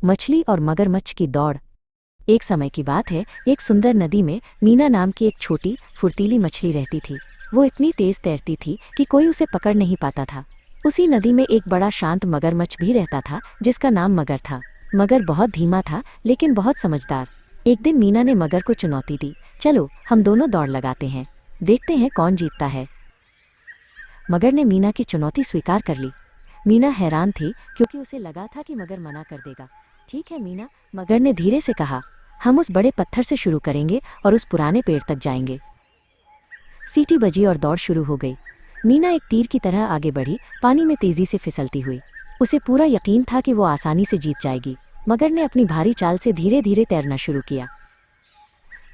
मछली और मगरमच्छ की दौड़। एक समय की बात है, एक सुंदर नदी में मीना नाम की एक छोटी फुर्तीली मछली रहती थी। वो इतनी तेज तैरती थी कि कोई उसे पकड़ नहीं पाता था। उसी नदी में एक बड़ा शांत मगरमच्छ भी रहता था, जिसका नाम मगर था। मगर बहुत धीमा था, लेकिन बहुत समझदार। एक दिन मीना ने मगर को चुनौती दी, चलो हम दोनों दौड़ लगाते हैं, देखते हैं कौन जीतता है। मगर ने मीना की चुनौती स्वीकार कर ली। मीना हैरान थी, क्योंकि उसे लगा था कि मगर मना कर देगा। ठीक है मीना, मगर ने धीरे से कहा, हम उस बड़े पत्थर से शुरू करेंगे और उस पुराने पेड़ तक जाएंगे। सीटी बजी और दौड़ शुरू हो गई। मीना एक तीर की तरह आगे बढ़ी, पानी में तेजी से फिसलती हुई। उसे पूरा यकीन था कि वो आसानी से जीत जाएगी। मगर ने अपनी भारी चाल से धीरे धीरे तैरना शुरू किया।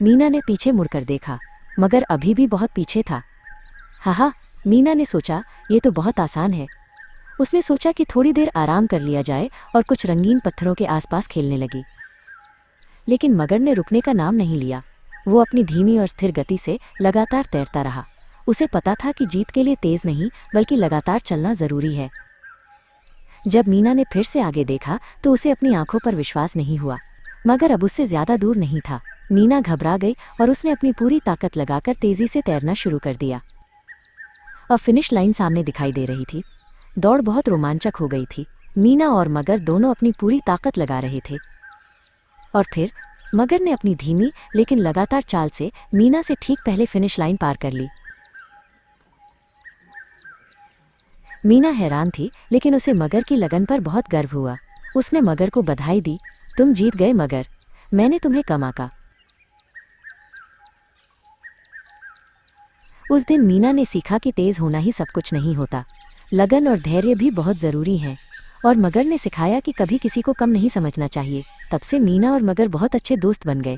मीना ने पीछे मुड़कर देखा, मगर अभी भी बहुत पीछे था। हाहा, मीना ने सोचा, ये तो बहुत आसान है। उसने सोचा कि थोड़ी देर आराम कर लिया जाए और कुछ रंगीन पत्थरों के आसपास खेलने लगी। लेकिन मगर ने रुकने का नाम नहीं लिया। वो अपनी धीमी और स्थिर गति से लगातार तैरता रहा। उसे पता था कि जीत के लिए तेज नहीं, बल्कि लगातार चलना जरूरी है। जब मीना ने फिर से आगे देखा तो उसे अपनी आंखों पर विश्वास नहीं हुआ। मगर अब उससे ज्यादा दूर नहीं था। मीना घबरा गई और उसने अपनी पूरी ताकत लगाकर तेजी से तैरना शुरू कर दिया। अब फिनिश लाइन सामने दिखाई दे रही थी। दौड़ बहुत रोमांचक हो गई थी। मीना और मगर दोनों अपनी पूरी ताकत लगा रहे थे। और फिर मगर ने अपनी धीमी लेकिन लगातार चाल से मीना से ठीक पहले फिनिश लाइन पार कर ली। मीना हैरान थी, लेकिन उसे मगर की लगन पर बहुत गर्व हुआ। उसने मगर को बधाई दी, तुम जीत गए मगर, मैंने तुम्हें कम आंका। उस दिन मीना ने सीखा कि तेज होना ही सब कुछ नहीं होता, लगन और धैर्य भी बहुत ज़रूरी हैं। और मगर ने सिखाया कि कभी किसी को कम नहीं समझना चाहिए। तब से मीना और मगर बहुत अच्छे दोस्त बन गए।